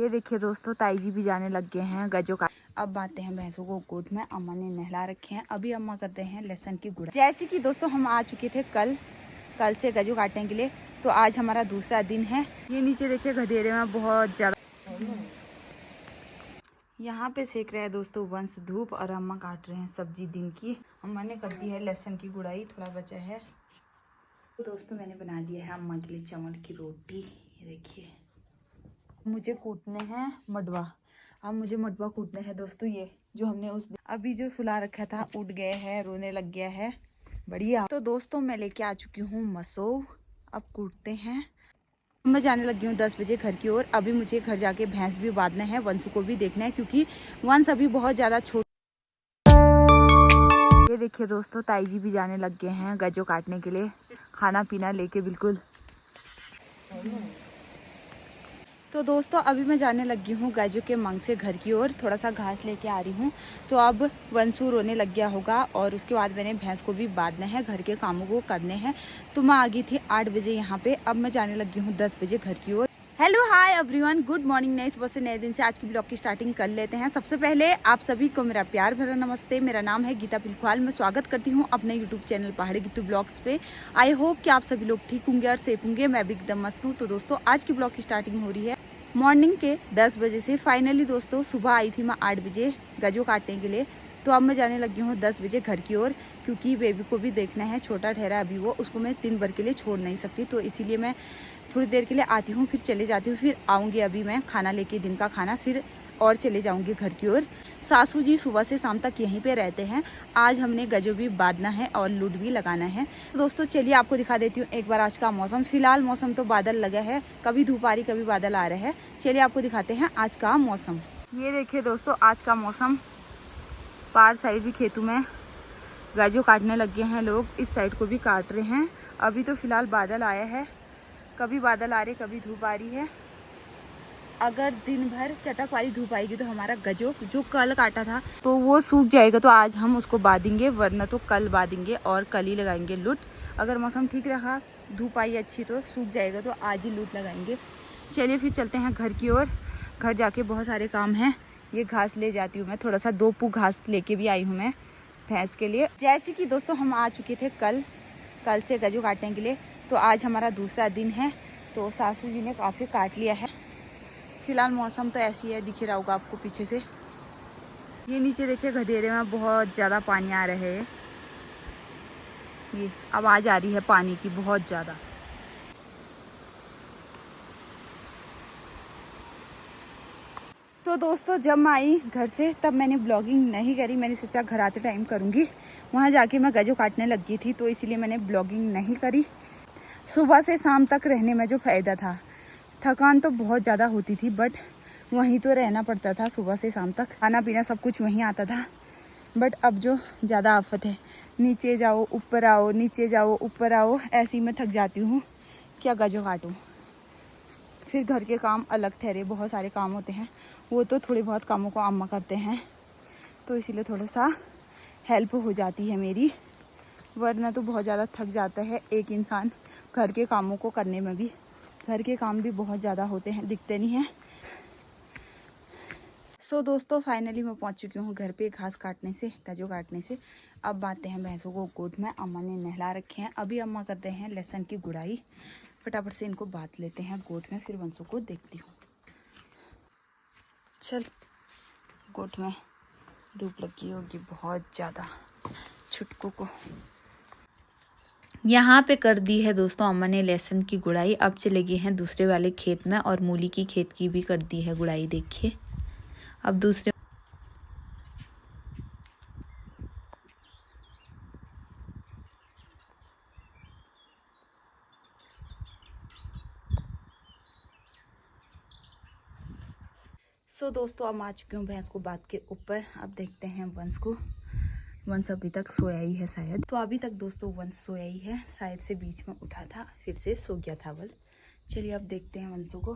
ये देखिए दोस्तों, ताई जी भी जाने लग गए हैं गजो का। अब आते हैं भैंसों को गोद में। अम्मा ने नहला रखे हैं। अभी अम्मा करते हैं लहसुन की गुड़ाई। जैसे कि दोस्तों हम आ चुके थे कल से गजो काटने के लिए, तो आज हमारा दूसरा दिन है। ये नीचे देखिए गधेरे में बहुत ज्यादा यहाँ पे सेक रहे हैं दोस्तों वंश धूप, और अम्मा काट रहे हैं सब्जी दिन की। अम्मा ने कर दी है लहसुन की गुड़ाई, थोड़ा बचा है। तो दोस्तों मैंने बना दिया है अम्मा के लिए चावल की रोटी। ये देखिए, मुझे कूटने हैं मडवा। अब मुझे मडवा कूटने हैं दोस्तों। ये जो हमने उस अभी जो सुला रखा था उठ गए हैं, रोने लग गया है। बढ़िया। तो दोस्तों मैं लेके आ चुकी हूँ मसो। अब कूटते हैं। मैं जाने लगी हूँ 10 बजे घर की ओर। अभी मुझे घर जाके भैंस भी बांधना है, वंशु को भी देखना है, क्योंकि वंश अभी बहुत ज़्यादा छोटा। ये देखिए दोस्तों, ताई जी भी जाने लग गए हैं गजो काटने के लिए, खाना पीना लेके बिल्कुल। तो दोस्तों अभी मैं जाने लगी हूँ गाजू के मंग से घर की ओर, थोड़ा सा घास लेके आ रही हूँ। तो अब वंशु रोने लग गया होगा, और उसके बाद मैंने भैंस को भी बांधना है, घर के कामों को करने हैं। तो मैं आ गई थी 8 बजे यहाँ पे। अब मैं जाने लगी हूँ 10 बजे घर की ओर। Hello hi everyone, good morning. नई सुबह से नए दिन से आज की ब्लॉग की स्टार्टिंग कर लेते हैं। सबसे पहले आप सभी को मेरा प्यार भरा नमस्ते। मेरा नाम है गीता पिलखवाल। मैं स्वागत करती हूँ अपने यूट्यूब चैनल पहाड़ी गीतू ब्लॉग्स पे। आई होप कि आप सभी लोग ठीक होंगे और सेफ होंगे। मैं भी एकदम मस्त हूँ। तो दोस्तों आज की ब्लॉग की स्टार्टिंग हो रही है मॉर्निंग के 10 बजे से। फाइनली दोस्तों सुबह आई थी मैं 8 बजे गजो काटने के लिए। तो अब मैं जाने लगी हूँ 10 बजे घर की ओर, क्योंकि बेबी को भी देखना है, छोटा ठहरा अभी वो, उसको मैं 3 भर के लिए छोड़ नहीं सकती। तो इसीलिए मैं थोड़ी देर के लिए आती हूँ, फिर चले जाती हूँ, फिर आऊँगी अभी मैं खाना लेके, दिन का खाना, फिर और चले जाऊँगी घर की ओर। सासू जी सुबह से शाम तक यहीं पे रहते हैं। आज हमने गजो भी बांधना है और लूट भी लगाना है। तो दोस्तों चलिए आपको दिखा देती हूँ एक बार आज का मौसम। फिलहाल मौसम तो बादल लगा है, कभी धूप आ रही कभी बादल आ रहे हैं। चलिए आपको दिखाते हैं आज का मौसम। ये देखिए दोस्तों आज का मौसम। पार साइड भी खेतों में गजो काटने लग गए हैं लोग, इस साइड को भी काट रहे हैं। अभी तो फिलहाल बादल आया है, कभी बादल आ रहे कभी धूप आ रही है। अगर दिन भर चटक वाली धूप आएगी तो हमारा गजो जो कल काटा था तो वो सूख जाएगा। तो आज हम उसको बांधेंगे, वरना तो कल बांधेंगे और कल ही लगाएंगे लूट। अगर मौसम ठीक रहा, धूप आई अच्छी, तो सूख जाएगा तो आज ही लूट लगाएंगे। चलिए फिर चलते हैं घर की ओर। घर जाके बहुत सारे काम हैं। ये घास ले जाती हूँ मैं, थोड़ा सा 2 पू घास लेके भी आई हूँ मैं भैंस के लिए। जैसे कि दोस्तों हम आ चुके थे कल से गजो काटने के लिए, तो आज हमारा दूसरा दिन है। तो सासू जी ने काफ़ी काट लिया है। फिलहाल मौसम तो ऐसी है, दिख रहा होगा आपको पीछे से। ये नीचे देखिए गधेरे में बहुत ज़्यादा पानी आ रहा है। ये आवाज़ आ रही है पानी की बहुत ज़्यादा। तो दोस्तों जब मैं आई घर से तब मैंने ब्लॉगिंग नहीं करी। मैंने सोचा घर आते टाइम करूँगी। वहाँ जाके मैं गजो काटने लग गई थी, तो इसीलिए मैंने ब्लॉगिंग नहीं करी। सुबह से शाम तक रहने में जो फ़ायदा था, थकान तो बहुत ज़्यादा होती थी, बट वहीं तो रहना पड़ता था सुबह से शाम तक। खाना पीना सब कुछ वहीं आता था। बट अब जो ज़्यादा आफत है, नीचे जाओ ऊपर आओ, नीचे जाओ ऊपर आओ, ऐसे ही मैं थक जाती हूँ। क्या गजो काटूँ। फिर घर के काम अलग ठहरे, बहुत सारे काम होते हैं, वो तो थोड़े बहुत कामों को अम्मा करते हैं, तो इसीलिए थोड़ा सा हेल्प हो जाती है मेरी। वरना तो बहुत ज़्यादा थक जाता है एक इंसान घर के कामों को करने में भी। घर के काम भी बहुत ज़्यादा होते हैं, दिखते नहीं हैं। सो दोस्तों फाइनली मैं पहुंच चुकी हूँ घर पे घास काटने से, गजो काटने से। अब बांधते हैं भैंसों को गोद में। अम्मा ने नहला रखे हैं। अभी अम्मा करते हैं लहसुन की गुड़ाई। फटाफट से इनको बांध लेते हैं गोद में, फिर भैंसों को देखती हूँ। चल गोद में धूप लगी होगी बहुत ज़्यादा छुटकू को। यहाँ पे कर दी है दोस्तों अम्मा ने लहसुन की गुड़ाई। अब चले गए हैं दूसरे वाले खेत में, और मूली की खेत की भी कर दी है गुड़ाई। देखिए अब दूसरे। सो दोस्तों अब आ चुकी हूँ भैंस को बात के ऊपर। अब देखते हैं वंश को। वंश अभी तक सोया ही है शायद। तो अभी तक दोस्तों वंश सोया ही है, शायद से बीच में उठा था फिर से सो गया था वल। चलिए अब देखते हैं वंशों को।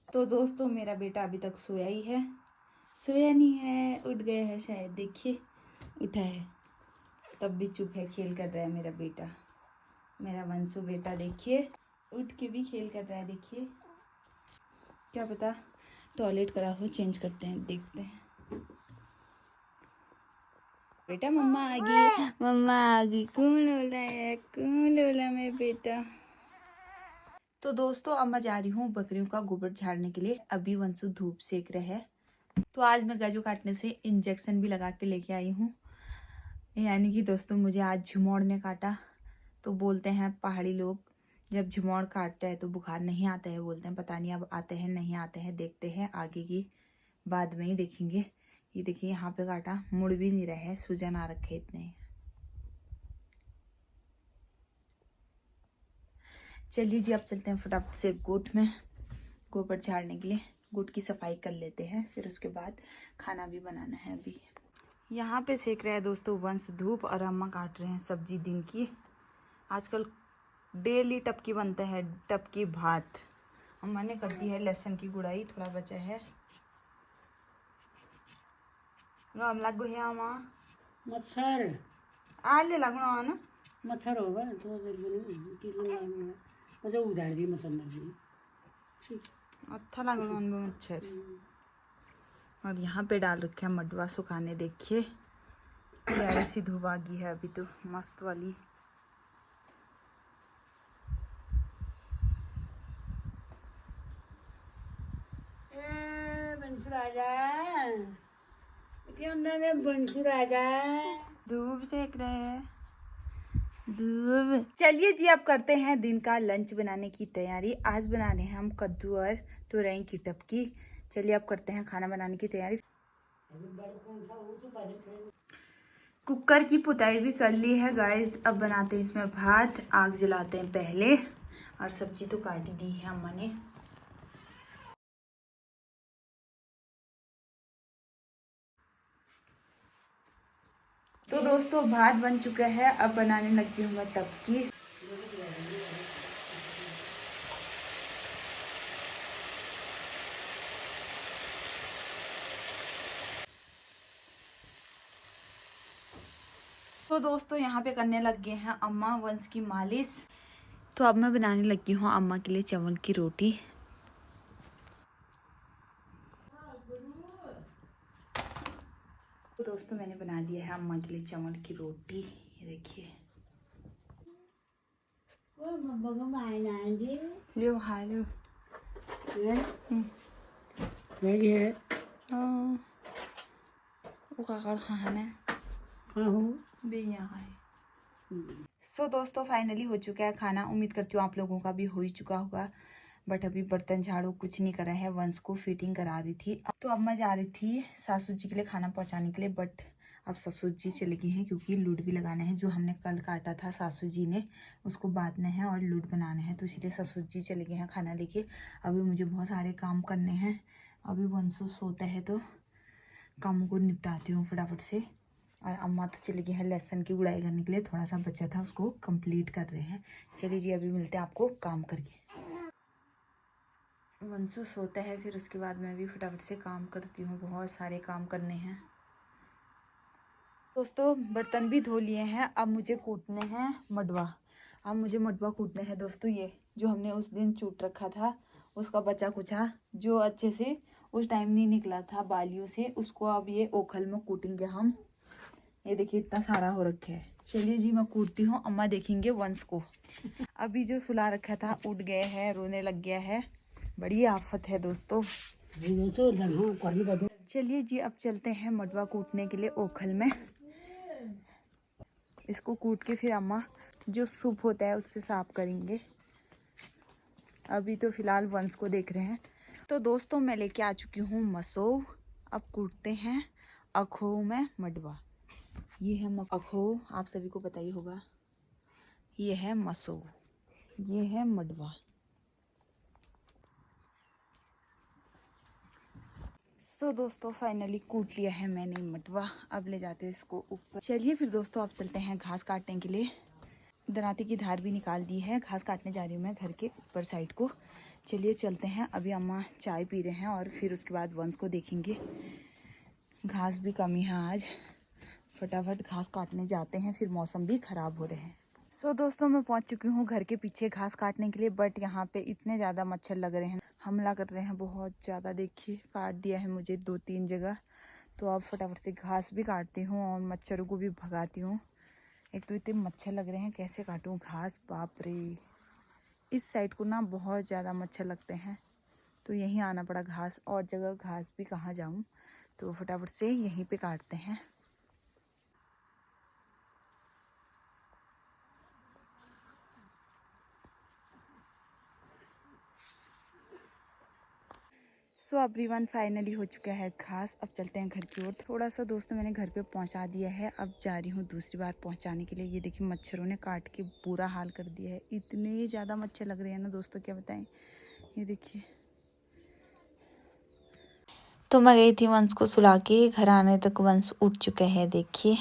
तो दोस्तों मेरा बेटा अभी तक सोया ही है। सोया नहीं है, उठ गया है शायद। देखिए उठा है तब भी चुप है, खेल कर रहा है मेरा बेटा। मेरा वंशु बेटा देखिए उठ के भी खेल कर रहा है। देखिए क्या पता टॉयलेट करा हो, चेंज करते हैं, देखते हैं। बेटा मम्मा आ गई, मम्मा आ गई। कौन लोला है, कौन लोला में बेटा। तो दोस्तों अब मैं जा रही हूँ बकरियों का गोबर झाड़ने के लिए। अभी वंशु धूप सेक रहे हैं। तो आज मैं गाजू काटने से इंजेक्शन भी लगा के लेके आई हूँ। यानी कि दोस्तों मुझे आज झुमौड़ ने काटा। तो बोलते हैं पहाड़ी लोग जब झुमौड़ काटता है तो बुखार नहीं आता है, बोलते हैं। पता नहीं अब आते हैं नहीं आते हैं, देखते हैं आगे की बाद में ही देखेंगे। ये देखिए यहाँ पे काटा, मुड़ भी नहीं रहे, सूजन आ रखे इतने। चलिए जी अब चलते हैं फटाफट से गोट में गोबर झाड़ने के लिए। गोट की सफाई कर लेते हैं, फिर उसके बाद खाना भी बनाना है। अभी यहाँ पे सेक रहे हैं दोस्तों वंश धूप, और अम्मा काट रहे हैं सब्जी दिन की। आजकल डेली टपकी बनता है, टपकी भात। अम्मा ने कर दी है लहसुन की गुड़ाई, थोड़ा बचा है। गम लागो है अम्मा मच्छर आले लगना ना मच्छर होगा तो मुझे उधार दी मच्छर नहीं। अच्छा लगना मच्छर। और यहाँ पे डाल रखे है मडवा सुखाने। देखिए प्यारी सी धूप आ गई है अभी तो, मस्त वाली। धूप सेक रहे हैं, धूप। चलिए जी अब करते हैं दिन का लंच बनाने की तैयारी। आज बनाने हैं हम कद्दू और तुरई की टपकी। चलिए अब करते हैं खाना बनाने की तैयारी। कुकर की पुताई भी कर ली है गाइस। अब बनाते हैं इसमें भात। आग जलाते हैं पहले, और सब्जी तो काट दी है अम्मा ने। तो दोस्तों भात बन चुका है, अब बनाने लगी हूँ मैं टपकी। तो दोस्तों यहाँ पे करने लग गए हैं अम्मा वंश की मालिश। तो अब मैं बनाने लगी हूँ अम्मा के लिए चावल की रोटी। तो दोस्तों मैंने बना दिया है अम्मा के लिए चावल की रोटी। ये देखिए, लो खा लो। सो दोस्तों फाइनली हो चुका है खाना। उम्मीद करती हूँ आप लोगों का भी हो ही चुका होगा। बट अभी बर्तन झाड़ू कुछ नहीं करा है, वंश को फिटिंग करा रही थी। तो अब मैं जा रही थी सासू जी के लिए खाना पहुँचाने के लिए, बट अब ससुर जी चले गए हैं क्योंकि लूड भी लगाना है। जो हमने कल काटा था सासू जी ने, उसको बांधना है और लूड बनाना है, तो इसीलिए ससुर जी चले गए हैं खाना लेके। अभी मुझे बहुत सारे काम करने हैं। अभी वंशु सोता है तो कामों को निपटाती हूँ फटाफट से। और अम्मा तो चले गए हैं लहसुन की गुड़ाई करने के लिए, थोड़ा सा बचा था उसको कंप्लीट कर रहे हैं। चलिए जी अभी मिलते हैं आपको काम करके। वंशु सोता है, फिर उसके बाद मैं भी फटाफट से काम करती हूँ। बहुत सारे काम करने हैं दोस्तों। बर्तन भी धो लिए हैं, अब मुझे कूटने हैं मडवा। अब मुझे मडवा कूटने हैं दोस्तों। ये जो हमने उस दिन चूट रखा था, उसका बचा कुचा जो अच्छे से उस टाइम नहीं निकला था बालियों से, उसको अब ये ओखल में कूटेंगे हम। ये देखिए इतना सारा हो रखा है। चलिए जी मैं कूटती हूँ, अम्मा देखेंगे वंश को। अभी जो सुला रखा था उठ गया है, रोने लग गया है। बड़ी आफत है दोस्तों। चलिए जी अब चलते हैं मडवा कूटने के लिए ओखल में। इसको कूट के फिर अम्मा जो सूप होता है उससे साफ करेंगे। अभी तो फिलहाल वंश को देख रहे हैं। तो दोस्तों मैं लेके आ चुकी हूँ मसो। अब कूटते हैं अखो में मडवा। ये है अखो, आप सभी को पता ही होगा। ये है मसो, ये है मडवा। तो दोस्तों फाइनली कूट लिया है मैंने मडवा। अब ले जाते हैं इसको ऊपर। चलिए फिर दोस्तों अब चलते हैं घास काटने के लिए। दराती की धार भी निकाल दी है, घास काटने जा रही हूँ मैं घर के ऊपर साइड को। चलिए चलते हैं। अभी अम्मा चाय पी रहे हैं और फिर उसके बाद वंश को देखेंगे। घास भी कमी है आज, फटाफट घास काटने जाते हैं, फिर मौसम भी ख़राब हो रहे हैं। सो दोस्तों मैं पहुंच चुकी हूँ घर के पीछे घास काटने के लिए, बट यहाँ पे इतने ज़्यादा मच्छर लग रहे हैं, हमला कर रहे हैं बहुत ज़्यादा। देखिए काट दिया है मुझे 2-3 जगह। तो अब फटाफट से घास भी काटती हूँ और मच्छरों को भी भगाती हूँ। एक तो इतने मच्छर लग रहे हैं, कैसे काटूँ घास, बाप रे। इस साइड को ना बहुत ज़्यादा मच्छर लगते हैं, तो यहीं आना पड़ा घास, और जगह घास भी कहाँ जाऊँ, तो फटाफट से यहीं पे काटते हैं। सो एवरीवन फाइनली हो चुका है घास। अब चलते हैं घर की ओर। थोड़ा सा दोस्तों मैंने घर पे पहुंचा दिया है, अब जा रही हूँ दूसरी बार पहुंचाने के लिए। ये देखिए मच्छरों ने काट के बुरा हाल कर दिया है, इतने ज़्यादा मच्छर लग रहे हैं ना दोस्तों, क्या बताएं। ये देखिए, तो मैं गई थी वंश को सुला के, घर आने तक वंश उठ चुका है देखिए।